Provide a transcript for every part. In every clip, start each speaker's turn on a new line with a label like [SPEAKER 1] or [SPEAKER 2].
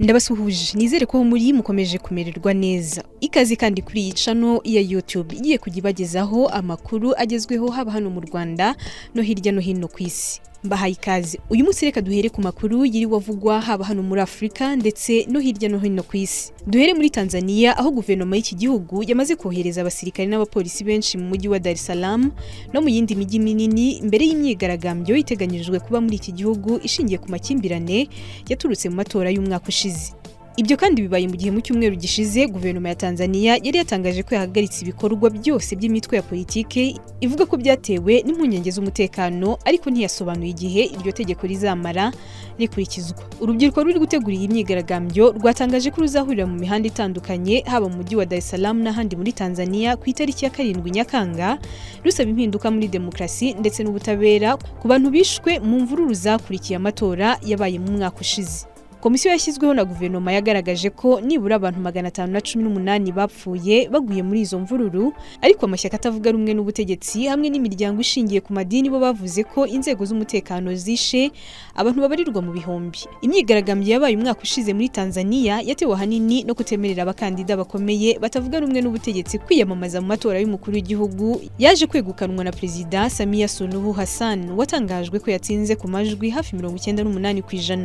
[SPEAKER 1] Ndabasuhuje nizere ko muri mukomeje kumererwa neza. Ikaze kandi kuri iyi channel ya YouTube igiye kugibagezaho amakuru agezweho haba hano mu Rwanda no hirya no hino ku isi. Mbahaye ikaze. Uyu munsi reka duhere ku makuru yiri wavugwa haba hano muri Afrika ndetse no hirya no hino ku isi. Duhere muri Tanzania aho guverinoma y'iki gihugu yamaze kohereza abasirikare n'abapolisi benshi mu mujyi wa Dar es Salaam no mu yindi mijyi minini imbere y'imyigaragambyo iteganyijwe kuba muri iki gihugu ishingiye ku makimbirane yaturutse mu matora y'umwaka ushize. Ibyo kandi bibaye mu gihe mu cyumweru gishize guverinoma ya Tanzania yari yatangaje ko yahagaritse ibikorwa byose by'imitwe ya politike ivuga ko byatewe n'impungenge z'umutekano, ariko ntiyasobanuye igihe iryo tegeko rizamara rikurikizwa. Urubyiruko ruri gutegura iyi myigaragambyo rwatangaje ko ruzahurira mu mihanda itandukanye haba mu mujyi wa Dar es Salaam n'ahandi muri Tanzania ku itariki ya 7 Nyakanga, rusaba impinduka muri demokrasi ndetse n'ubutabera ku bantu bishwe mu mvururu zakurikiye amatora yabaye mu mwaka ushize. Komisiyo yashyizweho na guverinoma yagaragaje ko nibura abantu 518 bapfuye baguye muri izo mvururu, ariko amashyaka atavuga rumwe n'ubutegetsi hamwe n'imiryango ishingiye ku madini bo bavuze ko inzego z'umutekano zishe abantu babarirwa mu bihumbi. Imyigaragambyo yabaye umwaka ushize muri Tanzania yatewe ahanini no kutemerera abakandida bakomeye batavuga rumwe n'ubutegetsi kwiyamamaza mu matora y'umukuru w'igihugu yaje kwegukanwa na Perezida Samia Suluhu Hassan watangajwe ko yatsinze ku majwi hafi 98%.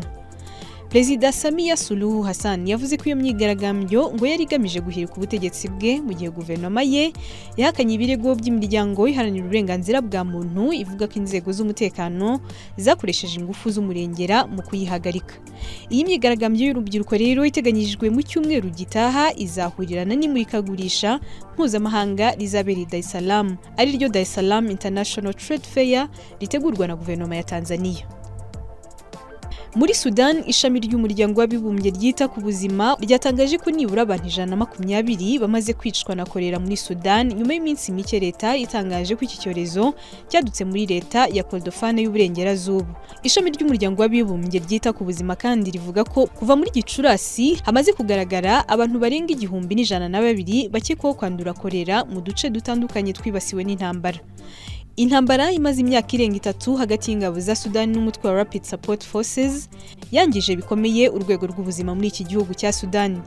[SPEAKER 1] Perezida Samia Suluhu Hassan yavuze ko iyo myigaragambyo ngo yari igamije guhirika ubutegetsi bwe mu gihe guverinoma ye yahakanye ibirego by'imiryango iharanira uburenganzira bwa muntu ivuga ko inzego z'umutekano zakoresheje ingufu z'umurengera mu kuyihagarika. Iyi myigaragambyo y'urubyiruko rero iteganyijwe mu cyumweru gitaha izahurirana n'imurikagurisha mpuzamahanga rizabera i Dar es Salaam, ari ryo Dar es Salaam International Trade Fair ritegurwa na guverinoma ya Tanzania. Muri Sudan, ishami ry'umuryango w'abibumbye ryita ku buzima ryatangaje ko nibura abantu 120 bamaze kwicwa na kolera muri Sudan nyuma y'iminsi mike leta itangaje ko iki cyorezo cyadutse muri leta ya Kordofane y'uburengerazuba. Ishami ry'umuryango w'abibumbye ryita ku buzima kandi rivuga ko kuva muri Gicurasi hamaze kugaragara abantu barenga 1,102 bakekwaho kwandura kolera mu duce dutandukanye twibasiwe n'intambara. Intambara imaze imyaka irenga 3 hagati y'ingabo za Sudan n'umutwe wa Rapid Support Forces yangije bikomeye urwego rw'ubuzima muri iki gihugu cya Sudan.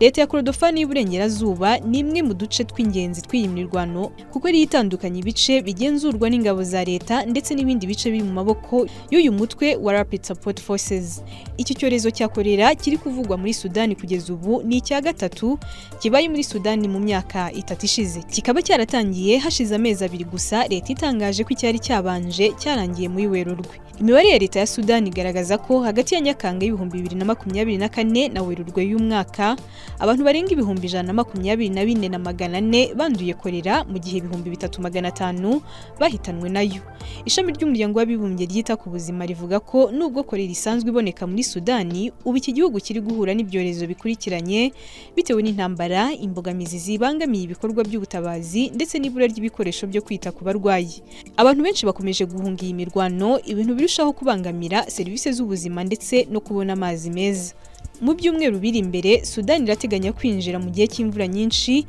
[SPEAKER 1] Leta ya Kordofane y'uburengerazuba ni imwe mu duce tw'ingenzi tw'iyimirwano kuko ari itandukanye ibice bigenzurwa n'ingabo za leta ndetse n'ibindi bice biri mu maboko y'uyu mutwe wa Rapid Support Forces. Iki cyorezo cya kolera kiri kuvugwa muri Sudan kugeza ubu ni icya gatatu kibaye muri Sudan mu myaka 3 ishize. Kikaba cyaratangiye hashize amezi 2 gusa leta itangaje ko icyari cyabanje cyarangiye muri Werurwe. Imibare ya leta ya Sudan igaragaza ko hagati ya Nyakanga 2024 na Werurwe y'umwaka abantu barenga 124,400 banduye kolera mu gihe 3,500 bahitanwe nayo. Ishami ry'umuryango w'abibumbye ryita ku buzima rivuga ko nubwo kolera isanzwe iboneka muri Sudan, ubu iki gihugu kiri guhura n'ibyorezo bikurikiranye bitewe n'intambara, imbogamizi zibangamiye ibikorwa by'ubutabazi ndetse n'ibura ry'ibikoresho byo kwita ku barwayi. Abantu benshi bakomeje guhunga iyi mirwano, ibintu birushaho kubangamira serivisi z'ubuzima ndetse no kubona amazi meza. Mu byumweru biri imbere, Sudan irateganya kwinjira mu gihe cy'imvura nyinshi,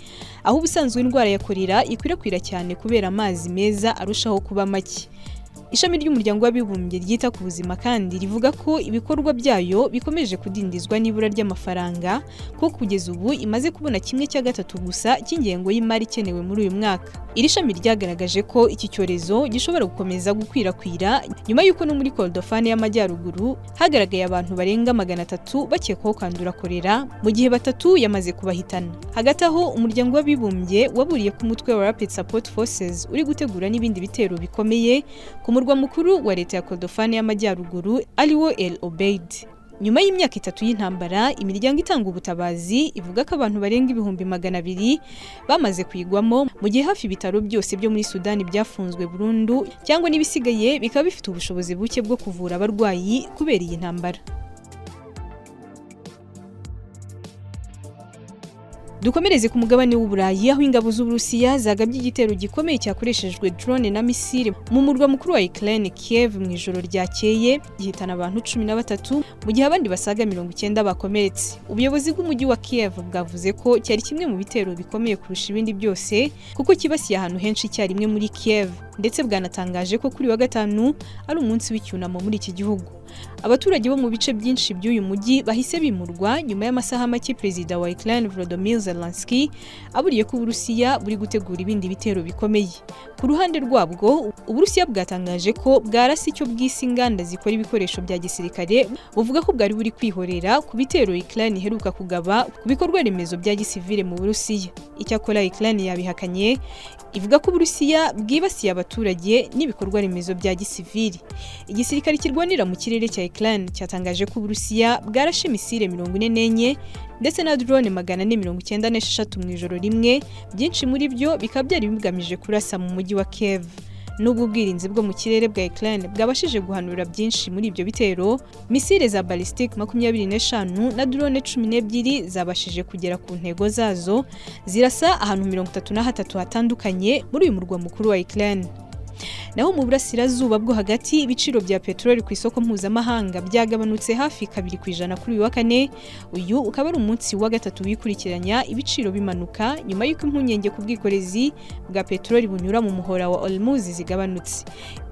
[SPEAKER 1] aho ubusanzwe indwara ya kolera ikwirakwira cyane kubera amazi meza arushaho kuba make. Ishami ry'umuryango w'abibumbye ryita ku buzima kandi rivuga ko ibikorwa byayo bikomeje kudindizwa n'ibura ry'amafaranga ko kugeza ubu imaze kubona 1/3 gusa cy'ingengo y'imari ikenewe muri uyu mwaka. Iri shami ryagaragaje ko iki cyorezo gishobora gukomeza gukwirakwira nyuma y'uko no muri Kordofane y'amajyaruguru hagaragaye abantu barenga 300 bakekwaho kwandura kolera mu gihe 3 yamaze kubahitana. Hagati aho umuryango w'abibumbye waburiye ku mutwe wa Rapid Support Forces uri gutegura n'ibindi bitero bikomeye ku murwa mukuru wa leta ya Kordofane y'amajyaruguru ariwo El Obeid. Nyuma y'imyaka 3 y'intambara, imiryango itanga ubutabazi ivuga ko abantu barenga 200,000 bamaze kwigwamo mu gihe hafi ibitaro byose byo muri Sudan byafunzwe burundu cyangwa n'ibisigaye bikaba bifite ubushobozi buke bwo kuvura abarwayi kubera iyi ntambara. Dukomereze ku mugabane w'Uburayi aho ingabo z'Uburusiya zagabye igitero gikomeye cyakoreshejwe drone na misile mu murwa mukuru wa Ukraine Kiev mu ijoro ryakeye gihitana abantu 13 mu gihe abandi basaga 90 bakomeretse. Ubuyobozi bw'umujyi wa Kiev bwavuze ko cyari kimwe mu bitero bikomeye kurusha ibindi byose kuko kibasiye ahantu henshi icyarimwe muri Kiev, ndetse bwanatangaje ko kuri wa gatanu ari umunsi w'icyunamo muri iki gihugu. abaturage bo mu bice byinshi by'uyu mujyi bahise bimurwa nyuma y'amasaha make Perezida wa Ukraine Volodymyr Zelensky aburiye ko Uburusiya buri gutegura ibindi bitero bikomeye. Ku ruhande rwabwo, Uburusiya bwatangaje ko bwarasi icyo bwise inganda zikora ibikoresho bya gisirikare, buvuga ko bwari buri kwihorera ku bitero Ukraine iheruka kugaba ku bikorwa remezo bya gisivile mu Burusiya. Icyakora Ukraine yabihakanye, ivuga ko Uburusiya bwibasiye abaturage n'ibikorwa remezo bya gisivili. Igisirikare kirwanira mu kirere cya Ukraine cyatangaje ko Uburusiya bwarashe misile 44 ndetse na drone 496 mu ijoro rimwe, byinshi muri byo bikaba byari bigamije kurasa mu mujyi wa Kiev. Nubwo ubwirinzi bwo mu kirere bwa Ukraine bwabashije guhanura byinshi muri ibyo bitero, misile za ballistic 25 na drone 12 zabashije kugera ku ntego zazo, zirasa ahantu 33 hatandukanye muri uyu murwa mukuru wa Ukraine. Naho mu burasirazuba bwo hagati, ibiciro bya peteroli ku isoko mpuzamahanga byagabanutse hafi 2% kuri uyu wa kane. Uyu ukaba ari umunsi wa gatatu wikurikiranya ibiciro bimanuka nyuma y'uko impungenge ku bwikorezi bwa peteroli bunyura mu muhora wa Hormuz zigabanutse.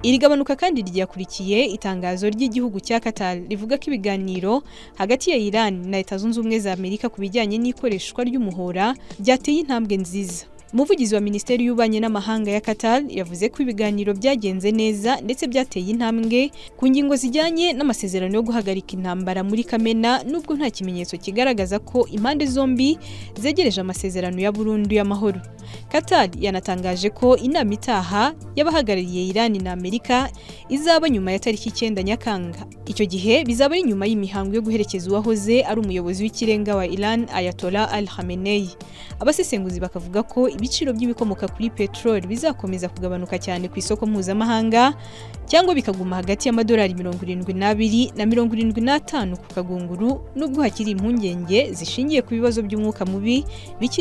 [SPEAKER 1] Iri gabanuka kandi ryakurikiye itangazo ry'igihugu cya Qatar rivuga ko ibiganiro hagati ya Iran na Leta Zunze Ubumwe za Amerika ku bijyanye n'ikoreshwa ry'umuhora byateye intambwe nziza. Umuvugizi wa Minisiteri y'Ububanyi n'Amahanga ya Qatar yavuze ko ibiganiro byagenze neza ndetse byateye intambwe ku ngingo zijyanye n'amasezerano yo guhagarika intambara muri Kamena, nubwo nta kimenyetso kigaragaza ko impande zombi zegereje amasezerano ya burundu y'amahoro. Qatar yanatangaje ko inama itaha y'abahagarariye Iran na Amerika izaba nyuma ya tariki 9 Nyakanga. Icyo gihe bizaba ari nyuma y'imihango yo guherekeza uwahoze ari umuyobozi w'ikirenga wa Iran Ayatollah Ali Khamenei. Abasesenguzi bakavuga ko ibiciro by'ibikomoka kuri petrol bizakomeza kugabanuka cyane ku isoko mpuzamahanga, cyangwa bikaguma hagati y'amadolari 72 na 75 ku kagunguru, nubwo hakiri impungenge zishingiye ku bibazo by'umwuka mubi